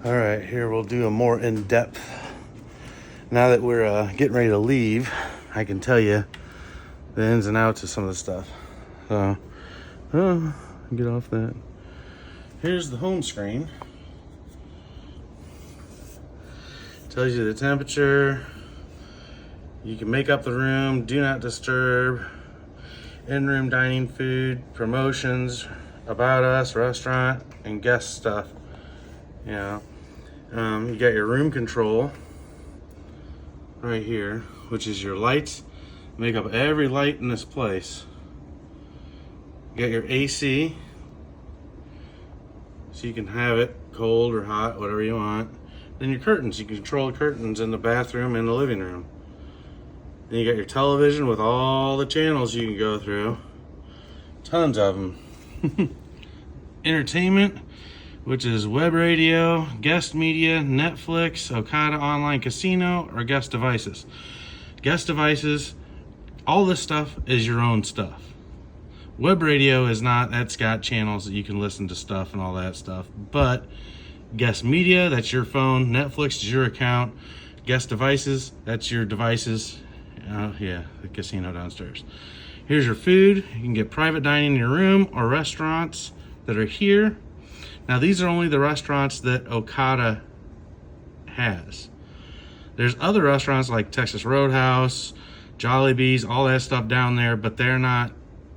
All right, here we'll do a more in-depth. Now that we're getting ready to leave, I can tell you the ins and outs of some of the stuff. So, get off that. Here's the home screen. Tells you the temperature. You can make up the room, do not disturb, in-room dining, food, promotions, about us, restaurant, and guest stuff. You know, you got your room control right here, which is your lights. Make up every light in this place. You got your AC, so you can have it cold or hot, whatever you want. Then your curtains, you can control the curtains in the bathroom and the living room. Then you got your television with all the channels you can go through. Tons of them. Entertainment, which is web radio, guest media, Netflix, Okada Online Casino, or guest devices. Guest devices, all this stuff is your own stuff. Web radio is not, that's got channels that you can listen to stuff and all that stuff. But guest media, that's your phone. Netflix is your account. Guest devices, that's your devices. Yeah, the casino downstairs. Here's your food. You can get private dining in your room or restaurants that are here. Now, these are only the restaurants that Okada has. There's other restaurants like Texas Roadhouse, Jollibee's, all that stuff down there, but they're not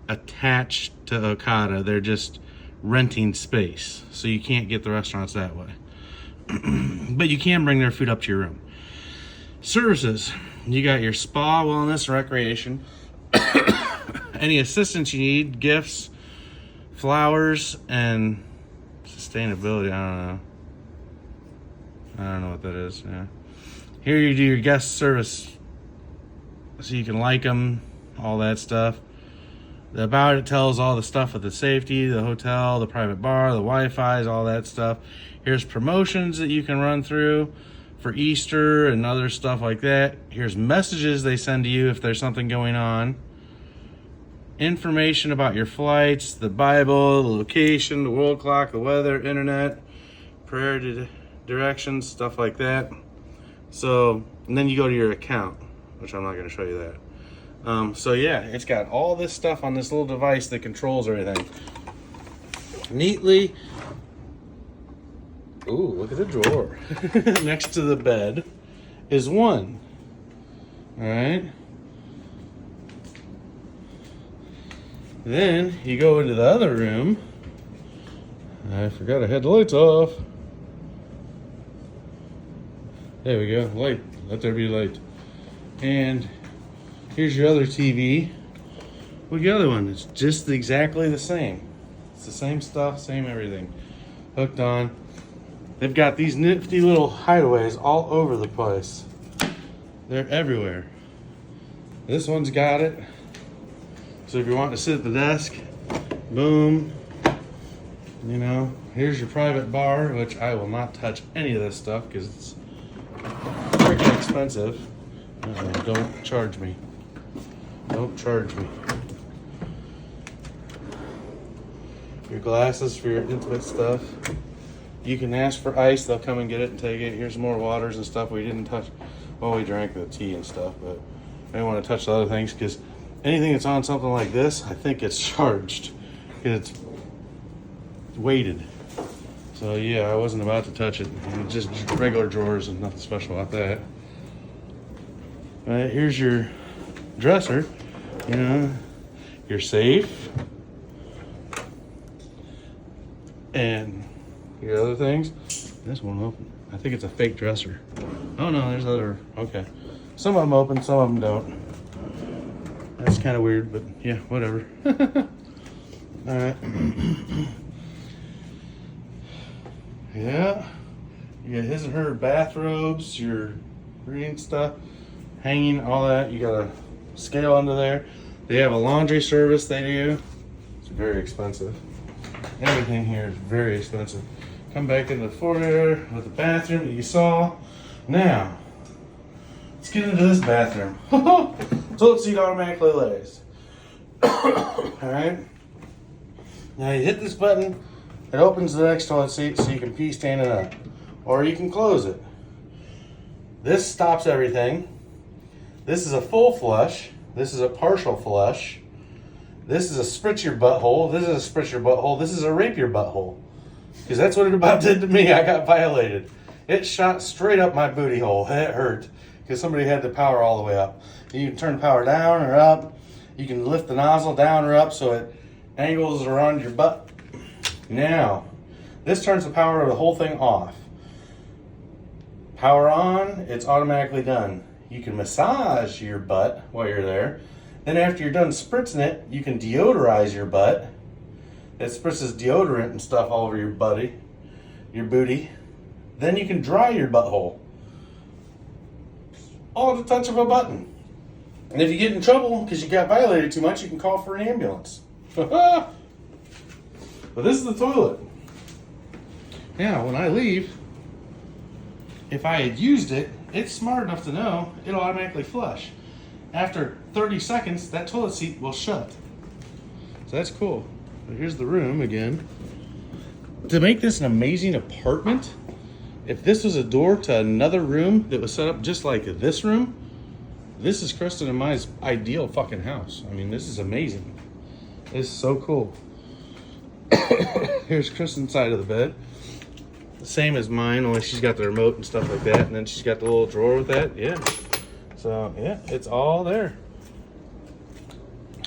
attached to Okada. They're just renting space, so you can't get the restaurants that way. But you can bring their food up to your room. Services. You got your spa, wellness, recreation. Any assistance you need, gifts, flowers, and sustainability. I don't know what that is. Yeah. Here you do your guest service, so you can like them, all that stuff. The about it tells all the stuff with the safety, the hotel, the private bar, the Wi-Fi's, all that stuff. Here's promotions that you can run through for Easter and other stuff like that. Here's messages they send to you if there's something going on. Information about your flights, the Bible, the location, the world clock, the weather, internet, prayer directions, stuff like that. So, and then you go to your account, which I'm not going to show you that. So yeah, it's got all this stuff on this little device that controls everything. Neatly. Ooh, look at the drawer. Next to the bed is one. All right. Then you go into the other room. I forgot I had the lights off. There we go, light. Let there be light. And here's your other TV. Well, the other one is just exactly the same. It's the same stuff, same everything. Hooked on. They've got these nifty little hideaways all over the place. They're everywhere. This one's got it. So if you're wanting to sit at the desk, boom. You know, here's your private bar, which I will not touch any of this stuff because it's freaking expensive. Don't charge me. Don't charge me. Your glasses for your intimate stuff. You can ask for ice, they'll come and get it and take it. Here's more waters and stuff we didn't touch. Well, we drank the tea and stuff, but I didn't want to touch the other things because anything that's on something like this, I think it's charged because it's weighted. So yeah, I wasn't about to touch it. Just regular drawers and nothing special about that. Here's your dresser, you know, your safe, and your other things. This one open. I think it's a fake dresser. Oh no, there's other. Okay, some of them open, some of them don't. That's kind of weird, but yeah, whatever. All right. Yeah, you got his and her bathrobes, your reading stuff, hanging, all that. You got a scale under there. They have a laundry service they do. It's very expensive. Everything here is very expensive. Come back into the foyer with the bathroom that you saw. Now, let's get into this bathroom. Toilet seat automatically lays. Alright. Now you hit this button, it opens the next toilet seat so you can pee standing up. or you can close it. This stops everything. This is a full flush. This is a partial flush. This is a spritz your butthole. This is a spritz your butthole. This is a rape your butthole. Because that's what it about did to me. I got violated. It shot straight up my booty hole. It hurt. Because somebody had the power all the way up. You can turn the power down or up. You can lift the nozzle down or up so it angles around your butt. Now, this turns the power of the whole thing off. Power on, it's automatically done. You can massage your butt while you're there. Then after you're done spritzing it, you can deodorize your butt. It spritzes deodorant and stuff all over your booty. Then you can dry your butthole. All at the touch of a button. And if you get in trouble because you got violated too much, you can call for an ambulance. But this is the toilet. Now, when I leave, if I had used it, it's smart enough to know it'll automatically flush. After 30 seconds, that toilet seat will shut. So that's cool. So here's the room again. To make this an amazing apartment, if this was a door to another room that was set up just like this room, this is Kristen and my ideal fucking house. I mean, this is amazing. This is so cool. Here's Kristen's side of the bed. The same as mine, only she's got the remote and stuff like that. And then she's got the little drawer with that. Yeah. So, yeah, it's all there.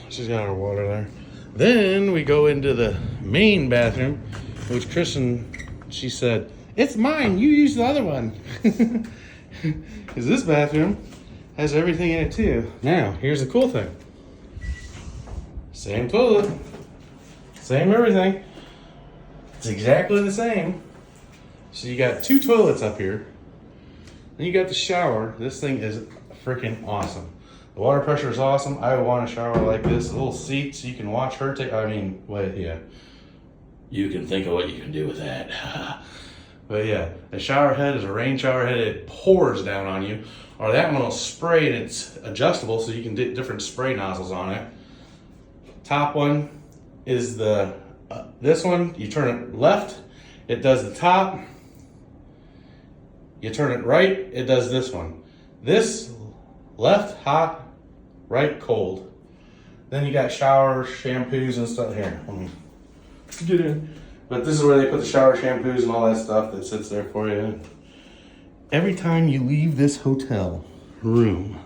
She's got her water there. Then we go into the main bathroom, which Kristen, she said, "It's mine, you use the other one." Because this bathroom has everything in it too. Now, here's the cool thing. Same toilet, same everything. It's exactly the same. So you got two toilets up here. Then you got the shower. This thing is freaking awesome. The water pressure is awesome. I want a shower like this. A little seat so you can watch her take, yeah. You can think of what you can do with that. But yeah, the shower head is a rain shower head. It pours down on you. Or that one will spray and it's adjustable so you can get different spray nozzles on it. Top one is this one. You turn it left, it does the top. You turn it right, it does this one. This left, hot, right, cold. Then you got showers, shampoos and stuff here. Let me get in. But this is where they put the shower shampoos and all that stuff that sits there for you. Every time you leave this hotel room,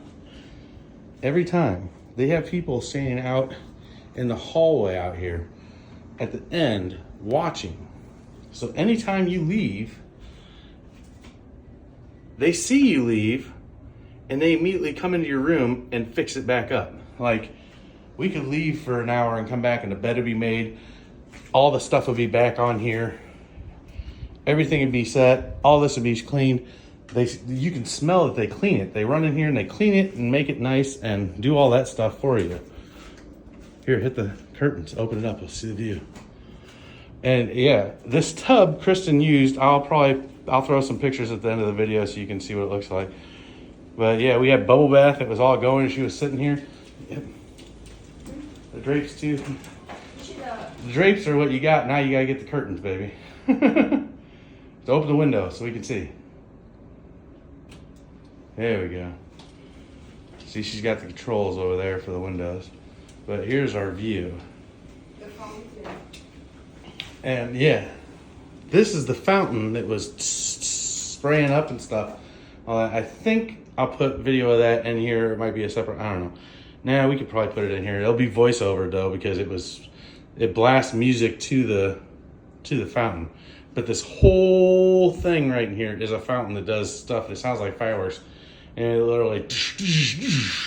every time, they have people standing out in the hallway out here at the end watching. So anytime you leave, they see you leave and they immediately come into your room and fix it back up. Like, we could leave for an hour and come back and the bed would be made. All the stuff would be back on here. Everything would be set. All this would be cleaned. You can smell that they clean it. They run in here and they clean it and make it nice and do all that stuff for you. Here, hit the curtains, open it up, let's see the view. And yeah, this tub Kristen used, I'll throw some pictures at the end of the video so you can see what it looks like. But yeah, we had bubble bath, it was all going, she was sitting here. Yep. The drapes too. The drapes are what you got, now you gotta get the curtains, baby. So open the window so we can see. There we go. See, she's got the controls over there for the windows. But here's our view. And yeah, this is the fountain that was spraying up and stuff. I think I'll put video of that in here. It might be a separate, I don't know. Nah, we could probably put it in here. It'll be voiceover though, because it blasts music to the fountain. But this whole thing right in here is a fountain that does stuff. It sounds like fireworks. And it literally,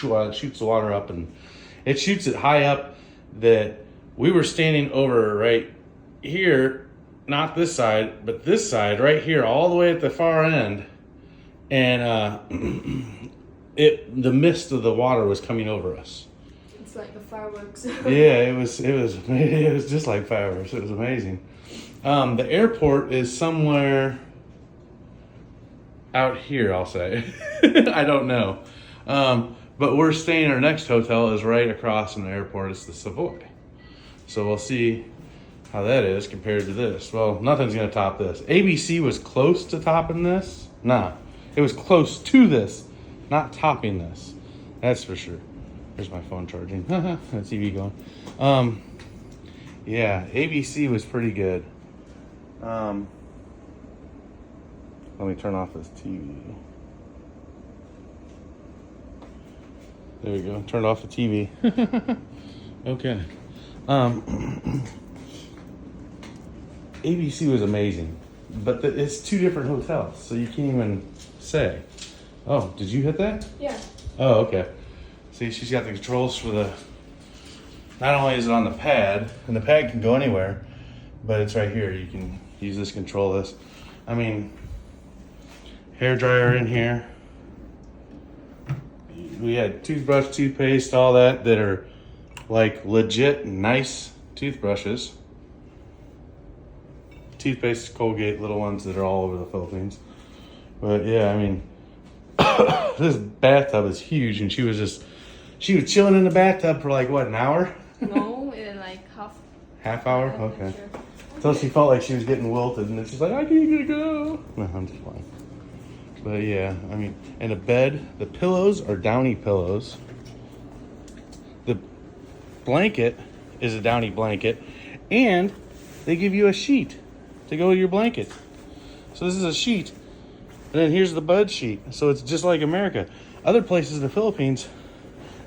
while it shoots the water up, and it shoots it high up that we were standing over right here, not this side, but this side right here, all the way at the far end. And the mist of the water was coming over us. It's like the fireworks. Yeah, it was just like fireworks. It was amazing. The airport is somewhere out here, I'll say. I don't know. But we're staying, our next hotel is right across from the airport. It's the Savoy. So we'll see how that is compared to this. Well, nothing's gonna top this. ABC was close to topping this. Nah, it was close to this, not topping this. That's for sure. There's my phone charging. The TV going. Yeah, ABC was pretty good. Let me turn off this TV. There we go. Turned off the TV. Okay. ABC was amazing, but it's two different hotels, so you can't even say. Oh, did you hit that? Yeah. Oh, okay. See, she's got the controls for the. Not only is it on the pad, and the pad can go anywhere, but it's right here. You can use this, control this. I mean, hair dryer in here. We had toothbrush, toothpaste, all that are like legit nice toothbrushes. Toothpaste, Colgate, little ones that are all over the Philippines. But yeah, I mean, this bathtub is huge, and she was chilling in the bathtub for like what, an hour? No, like Half hour? I'm not Okay. sure. Until she felt like she was getting wilted, and then she's like, I can't go. No, I'm just playing. But yeah, I mean, and the bed, the pillows are Downy pillows. The blanket is a Downy blanket, and they give you a sheet to go with your blanket. So this is a sheet, and then here's the bed sheet. So it's just like America. Other places in the Philippines,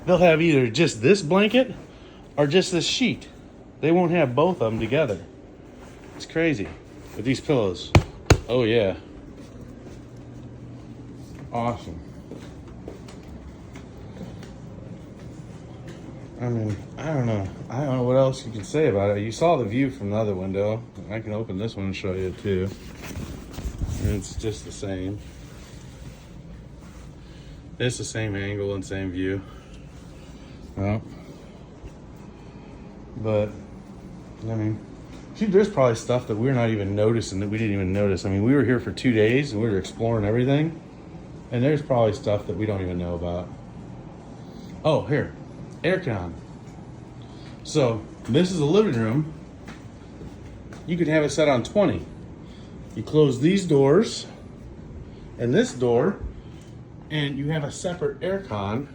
they'll have either just this blanket or just this sheet. They won't have both of them together. It's crazy. With these pillows, oh yeah. Awesome. I mean, I don't know what else you can say about it. You saw the view from the other window. I can open this one and show you too. And it's just the same. It's the same angle and same view. Well, but I mean, there's probably stuff that we're not even noticing that we didn't even notice. I mean, we were here for 2 days and we were exploring everything. And there's probably stuff that we don't even know about. Oh, here, aircon. So this is a living room. You could have it set on 20. You close these doors and this door, and you have a separate aircon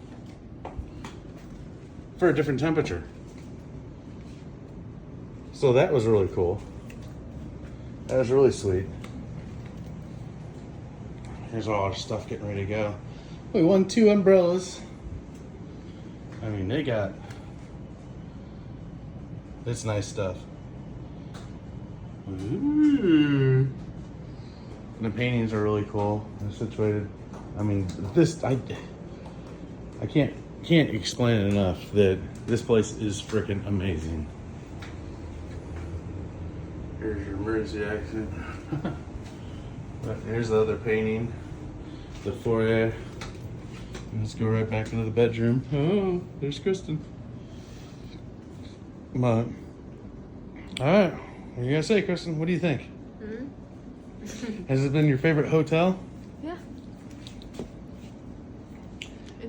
for a different temperature. So that was really cool. That was really sweet. Here's all our stuff getting ready to go. We won 2 umbrellas. I mean, it's nice stuff. Ooh. And the paintings are really cool. They're situated. I mean, I can't explain it enough that this place is freaking amazing. Here's your emergency exit. But here's the other painting, the foyer. Let's go right back into the bedroom. Oh, there's Kristen. But, all right, what are you gonna say, Kristen? What do you think? Mm-hmm. Has it been your favorite hotel? Yeah.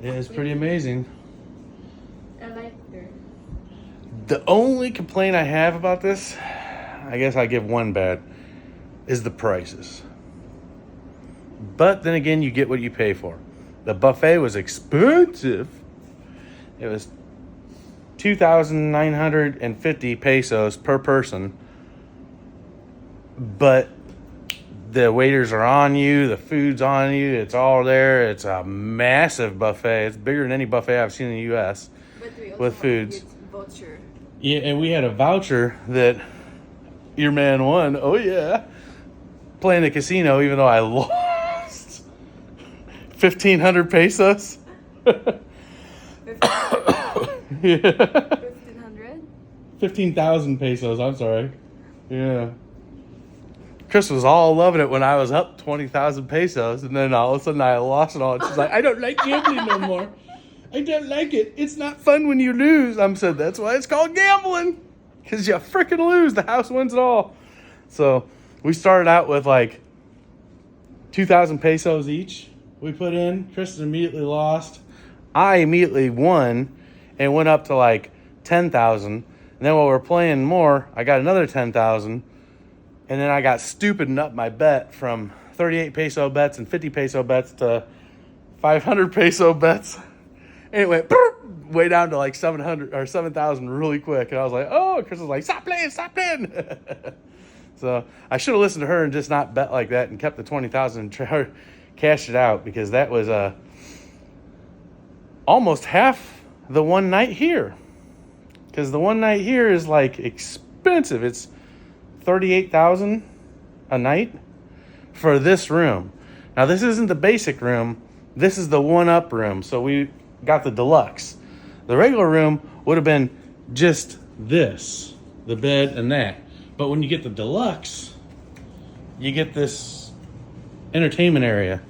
Yeah, it's pretty amazing. I like her. The only complaint I have about this, I guess I give one bad, is the prices. But then again, you get what you pay for. The buffet was expensive. It was 2,950 pesos per person. But the waiters are on you, the food's on you, it's all there. It's a massive buffet. It's bigger than any buffet I've seen in the U.S. But we also with foods. Voucher. Yeah, and we had a voucher that your man won. Oh, yeah. Playing the casino, even though I lost 1,500 pesos. 1,500? 15,000 pesos, I'm sorry. Yeah. Chris was all loving it when I was up 20,000 pesos, and then all of a sudden I lost it all. And she's like, I don't like gambling no more. I don't like it. It's not fun when you lose. I'm said that's why it's called gambling. Because you freaking lose. The house wins it all. So we started out with like 2,000 pesos each. We put in. Kristen immediately lost. I immediately won and went up to like 10,000. And then while we're playing more, I got another 10,000. And then I got stupid and up my bet from 38 peso bets and 50 peso bets to 500 peso bets. And it went way down to like 700 or 7,000 really quick. And I was like, oh, Chris was like, stop playing. So I should have listened to her and just not bet like that and kept the 20,000 and cashed it out, because that was almost half the one night here. Because the one night here is like expensive. It's 38,000 a night for this room. Now this isn't the basic room. This is the one-up room. So we got the deluxe. The regular room would have been just this, the bed and that. But when you get the deluxe, you get this entertainment area,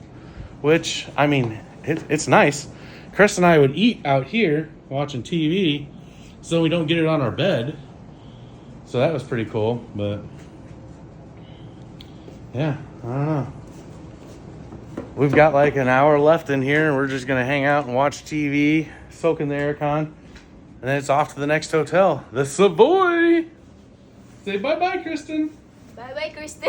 which, I mean, it's nice. Chris and I would eat out here watching TV, so we don't get it on our bed. So that was pretty cool, but yeah, I don't know. We've got like an hour left in here, and we're just going to hang out and watch TV, soak in the aircon, and then it's off to the next hotel, the Savoy. Say bye-bye, Kristen. Bye-bye, Kristen.